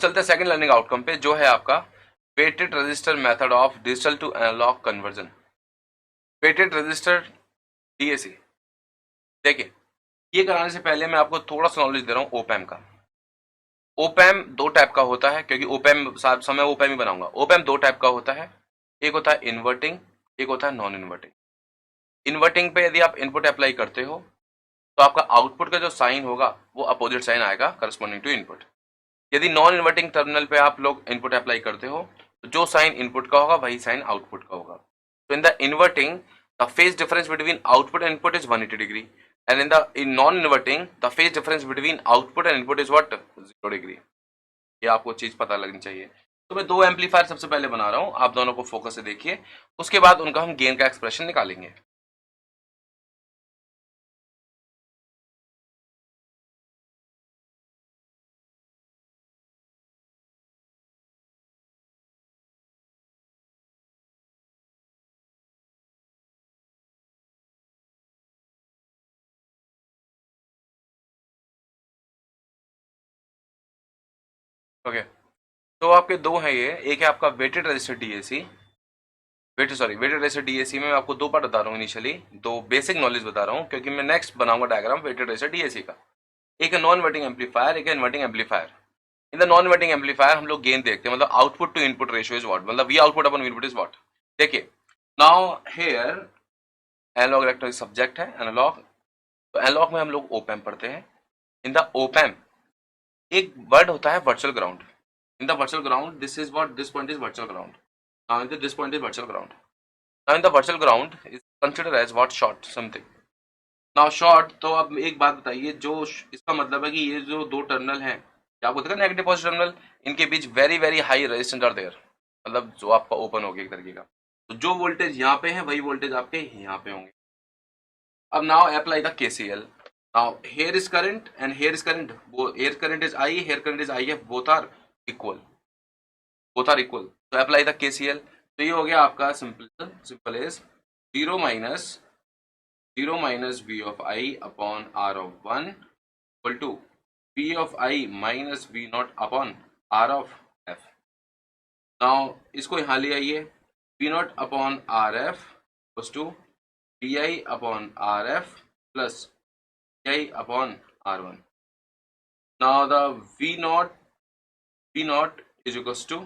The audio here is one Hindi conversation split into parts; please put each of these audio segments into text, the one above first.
चलते हैं सेकंड लर्निंग आउटकम पे, जो है आपका weighted register method of digital to analogue conversion. Weighted register DAC, देखिए ये कराने से पहले मैं आपको थोड़ा सा नॉलेज दे रहा हूँ ओपैम का। ओपैम दो टाइप का होता है, क्योंकि ओपैम समय ओपैम ही बनाऊंगा। ओपैम दो टाइप का होता है, एक होता है इन्वर्टिंग, एक होता है नॉन इन्वर्टिंग। इन्वर्टिंग पे यदि आप इनपुट अप्लाई करते हो तो आपका आउटपुट का जो साइन होगा वो अपोजिट साइन आएगा करस्पॉन्डिंग टू इनपुट। यदि नॉन इन्वर्टिंग टर्मिनल पे आप लोग इनपुट अप्लाई करते हो तो जो साइन इनपुट का होगा वही साइन आउटपुट का होगा। तो in the inverting the phase difference between output and input is 180 degree, and in non inverting the phase difference between output and input is what, 0 degree. ये आपको चीज पता लगनी चाहिए। तो मैं दो एम्पलीफायर सबसे पहले बना रहा हूं, आप दोनों को फोकस से देखिए, उसके बाद उनका हम गेन का एक्सप्रेशन निकालेंगे। ओके, तो आपके दो हैं ये, एक है आपका weighted resistor DAC, weighted resistor DAC में मैं आपको दो पार्ट बता रहा हूँ इनिशियली, दो बेसिक नॉलेज बता रहा हूँ, क्योंकि मैं नेक्स्ट बनाऊंगा डायग्राम वेटेड रेजिस्टर डीएसी का। एक है नॉन इन्वर्टिंग एम्पलीफायर, एक है inverting amplifier. In the non inverting amplifier हम लोग गेन देखते हैं, मतलब output to input ratio is what, मतलब V output upon input is what. देखिए now here analogue electronic subject है एनालॉग, तो एनालॉग में हम लोग ओपैम पढ़ते हैं। इन द ओपैम एक वर्ड होता है virtual ground. In the virtual ground, this is what, this point is virtual ground. Now in this point is virtual ground. Now in the virtual ground is considered as what, short something. Now short, तो अब एक बात बताइए, जो इसका मतलब है कि ये जो दो टर्मिनल हैं, क्या आपको देखा नेगेटिव पॉजिटिव टर्मिनल, इनके बीच very very high resistance are there, मतलब जो आपका ओपन हो गया एक तरीके का। तो जो वोल्टेज यहाँ पे है वही वोल्टेज आपके यहाँ पे होंगे। अब now apply the KCL. Now here is current and here is current, here current is I, here current is IF, equal both are equal, तो अप्लाई द केसीएल। तो ये हो गया आपका simple simple is zero minus V of I upon R of one equal to V of I minus V naught upon R of F. Now इसको यहाँ ले आइए, V naught upon R F equals to V I upon R F plus V I upon R one. Now the V naught is equals to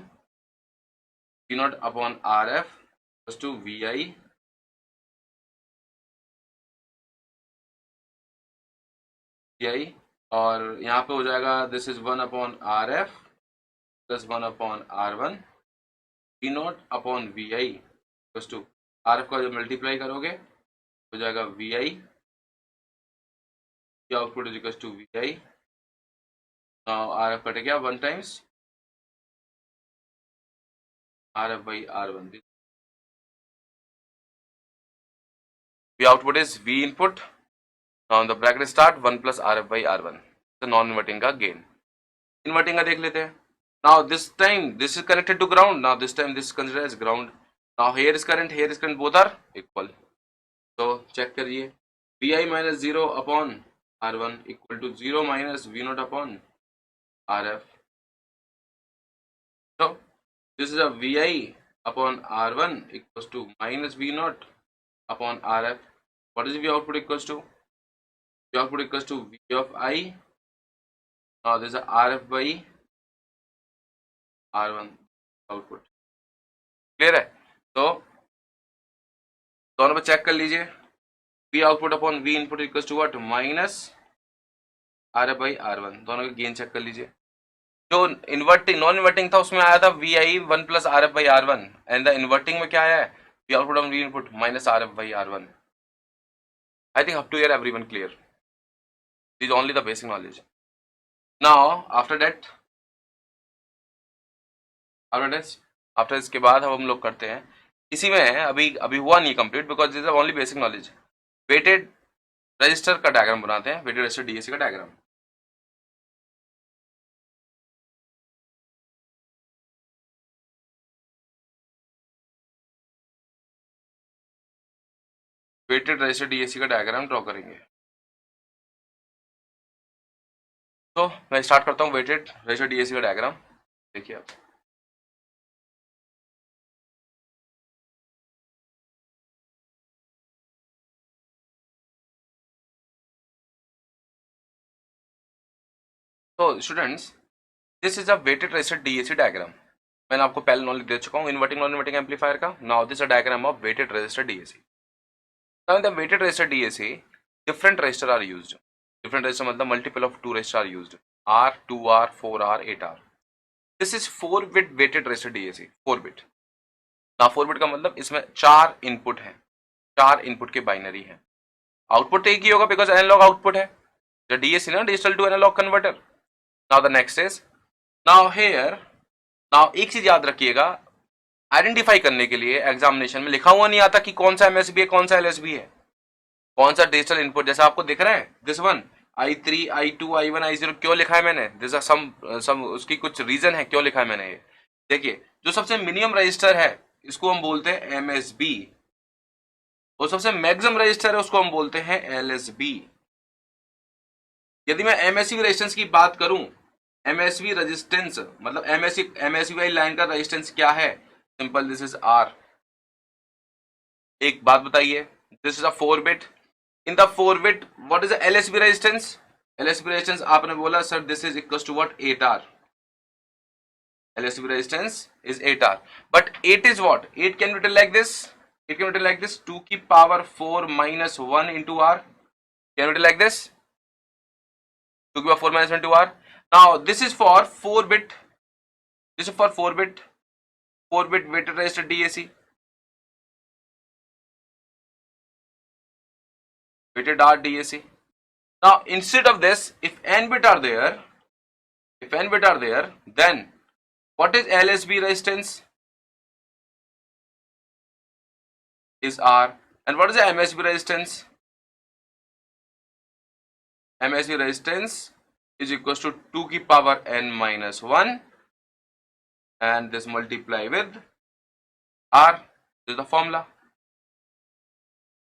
V naught upon RF equals to VI, और यहाँ पे हो जाएगा this is 1 upon RF plus 1 upon R1, V naught upon VI equals to RF का जो मल्टीप्लाई करोगे हो जाएगा VI, output is equals to VI। Now RF cut गया 1 times RF by R1, V output is V input. Now the bracket start 1 plus RF by R1, तो नॉन इन्वर्टिंग का गेन। इन्वर्टिंग का देख लेते हैं। Now this time this is connected to ground. Now this time this is considered as ground. Now here is current, both are equal. So check करिए, Vi minus 0 upon R1 equal to 0 minus V naught upon RF. So this is a Vi upon R1 equals to minus V naught upon RF. What is V output equals to? V output equals to V of I. Now this is a RF by R1 output. Clear है? तो दोनों पे चेक कर लीजिए, V output upon V input equals to what, minus RF by R1। दोनों के गेन चेक कर लीजिए। जो इन्वर्टिंग नॉन इन्वर्टिंग था उसमें आया था VI 1 plus RF by R1, and the inverting में क्या आया है, V output upon V input minus RF by R1। I think up to here everyone clear, this is only the basic knowledge. Now after इसके बाद हम लोग करते हैं, इसी में अभी अभी हुआ नहीं complete, because this is only basic knowledge. Weighted register का डायग्राम बनाते हैं, वेटेड रजिस्टर डीएसी का डायग्राम। वेटेड रजिस्टर डीएसी का डायग्राम ड्रॉ करेंगे। तो मैं स्टार्ट करता हूँ वेटेड रजिस्टर डीएसी का डायग्राम। देखिए आप, तो students this is a weighted resistor DAC diagram. मैंने आपको पहले नॉलेज दे चुका हूँ इन्वर्टिंग नॉन इन्वर्टिंग एम्पलीफायर का। Now this a diagram of weighted resistor DAC. Now in the weighted resistor DAC different resistor are used. Different resistor मतलब multiple of 2 resistor are used, R, 2R, 4R, 8R। This is 4 bit weighted resistor DAC, 4 bit. ना 4 बिट का मतलब इसमें 4 इनपुट है, 4 इनपुट के बाइनरी है। आउटपुट एक ही होगा बिकॉज एनालॉग आउटपुट है, जो डीएसी ना, digital to analog converter. Now the next is, now here, now एक चीज याद रखिएगा, आइडेंटिफाई करने के लिए एग्जामिनेशन में लिखा हुआ नहीं आता कि कौन सा एमएसबी है कौन सा एलएसबी है, कौन सा डिजिटल इनपुट। जैसा आपको दिख रहा है this one, I3, I2, I1, I0 क्यों लिखा है मैंने, दिस सम उसकी कुछ रीजन है क्यों लिखा है मैंने ये। देखिए जो सबसे मिनिमम रजिस्टर है इसको हम बोलते हैं एमएसबी, और सबसे मैक्सिमम रजिस्टर है उसको हम बोलते हैं एलएसबी। यदि मैं एमएसवी रेजिस्टेंस की बात करूं, एमएसवी रेजिस्टेंस मतलब एमएसवी वाली लाइन का रेजिस्टेंस क्या है, सिंपल, दिस इज आर। एक बात बताइए, this is a 4 bit, in the 4 bit what is the LSB resistance, LSB resistance आपने बोला sir this is equal to what, 8R। LSB resistance is 8R, but 8 is what, 8 can be written like this, it can be written like this, 2 की power 4 minus 1 into R, can be written like this, 2 की power 4 minus 1 into R. Now this is for 4 bit, this is for 4 bit weighted resistor DAC, weighted R DAC. Now instead of this, if n bit are there, then what is LSB resistance is R, and what is the MSB resistance? MSB resistance is equals to 2 की power n minus 1 and this multiply with R. This is the formula.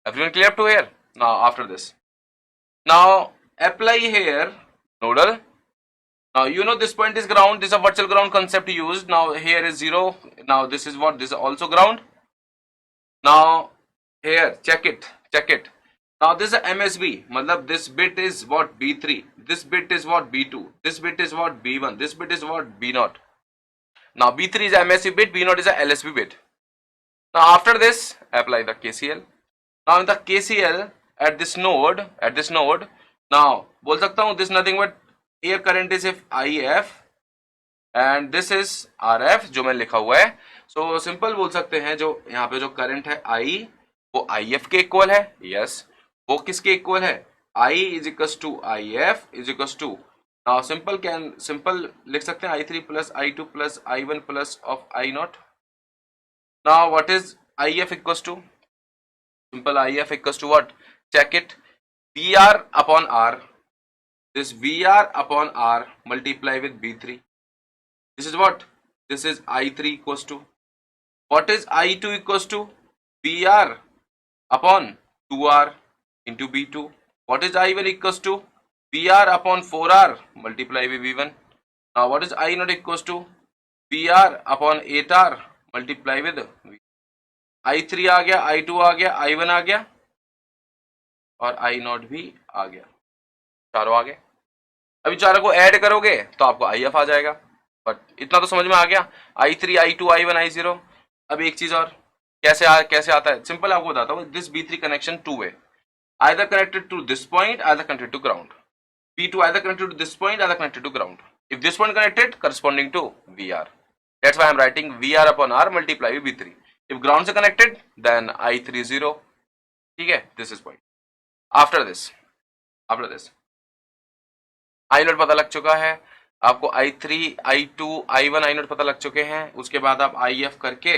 Everyone clear up to here? Now after this, now apply here nodal. Now you know this point is ground, this is a virtual ground concept used. Now here is 0, now this is what, this is also ground. Now here check it. Now this is a MSB, matlab this bit is what, B3, this bit is what, B2, this bit is what, B1, this bit is what, B0. Now B3 is a MSB bit, B0 is a LSB bit. Now after this apply the KCL. Now in the KCL at this node, now बोल सकता हूँ this nothing but here current is if IF and this is RF जो मैं लिखा हुआ है. So simple बोल सकते हैं जो यहाँ पे जो करंट है I वो IF के इक्वल है. Yes, वो किसके इक्वल है? I is equals to IF is equals to, now simple लिख सकते हैं I3 plus I2 plus I1 plus of I0. Now what is IF equals to? Simple, IF equals to what? Check it. VR upon R. This VR upon R multiply with B3. This is what? This is I3 equals to. What is I2 equals to? VR upon 2R into B2. What is I1 equals to? VR upon 4R multiply with V1. Now what is I0 equals to? VR upon 8R multiply with V. I3 आ गया, I2 आ गया, I1 आ गया और I0 भी आ गया, चारों आ गए. अभी चारों को ऐड करोगे तो आपको IF आ जाएगा. बट इतना तो समझ में आ गया, I3, I2, I1, I0. अब एक चीज और, कैसे आता है, सिंपल आपको बताता हूँ. This B3 connection two way, either connected to this point, either connected to ground. B2 either connected to this point, either connected to ground. If this point connected, corresponding to VR. That's why I am writing VR upon R multiply with B3. If ground से connected, then I3 0. ठीक है, this is point. After this I0 पता लग चुका है आपको, I3, I2, I1, I0 पता लग चुके हैं. उसके बाद आप IF करके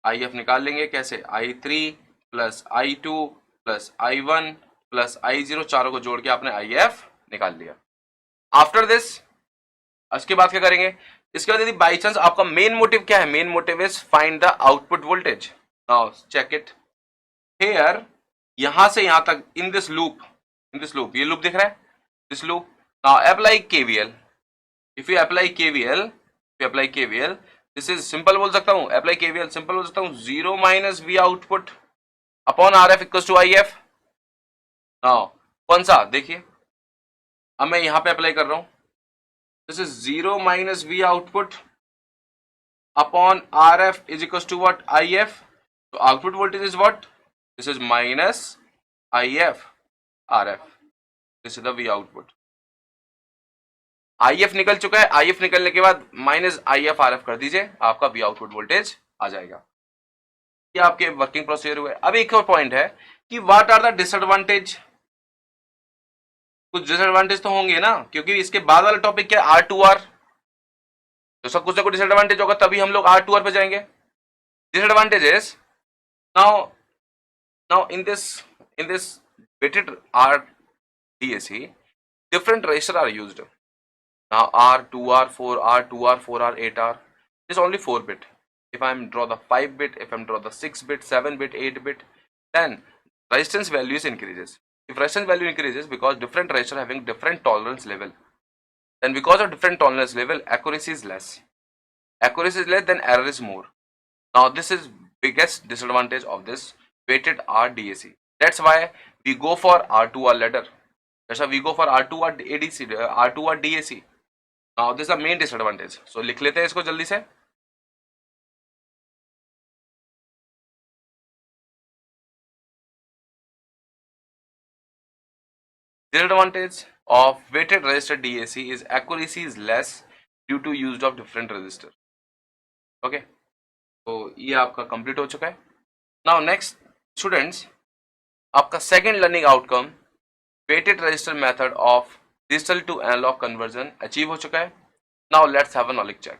IF निकाल लेंगे. कैसे? I3 plus I2 plus I1 plus I0, चारों को जोड़ के आपने IF निकाल लिया. आफ्टर दिस, इसके बाद क्या करेंगे? इसके बाद यदि बाई चांस आपका मेन मोटिव क्या है? Main motive is find the output voltage. Now check it here, यहां से यहां तक इन दिस लूप, ये लूप दिख रहा है, this loop. Now apply KVL. If you apply KVL, apply KVL, this is simple बोल सकता हूं, अप्लाई केवीएल सिंपल बोल सकता हूं, 0 minus V output upon R F equal to I F. Now कौन सा देखिए, अब मैं यहां पे अप्लाई कर रहा हूं, this is 0 minus V output upon R F is equal to what, I F. तो output voltage is what, this is minus I F R F, this is the V output. I F निकल चुका है, आई एफ निकलने के बाद minus I F R F कर दीजिए, आपका वी आउटपुट वोल्टेज आ जाएगा। ये आपके वर्किंग प्रोसीजर हुए। अब एक और पॉइंट है कि व्हाट आर द डिसएडवांटेज। कुछ डिसएडवांटेज तो होंगे ना, क्योंकि इसके बाद वाला टॉपिक क्या है, आर टू आर, तो सब कुछ ना कुछ डिसएडवांटेज होगा, तभी हम लोग आर टू आर पे जाएंगे। Disadvantages, now now in this weighted R DAC, different resistors are used. Now R2, R4, R2, R4, R8R. This is only 4 bit. If I draw the 5 bit, if I draw the 6 bit, 7 bit, 8 bit, then resistance values increases. If resistance value increases, because different resistors having different tolerance level, then because of different tolerance level, accuracy is less. Accuracy is less, then error is more. Now this is biggest disadvantage of this weighted RDAC. That's why we go for R2R ladder. That's why we go for R2R ADC, R2R DAC. Now this is the main disadvantage. So लिख लेते हैं इसको जल्दी से। Disadvantage of weighted resistor DAC is accuracy is less due to use of different resistor. Okay, तो ये आपका कंप्लीट हो चुका है। Now next students, आपका second learning outcome weighted register method of digital to analogue conversion achieve हो चुका है। Now let's have a knowledge check.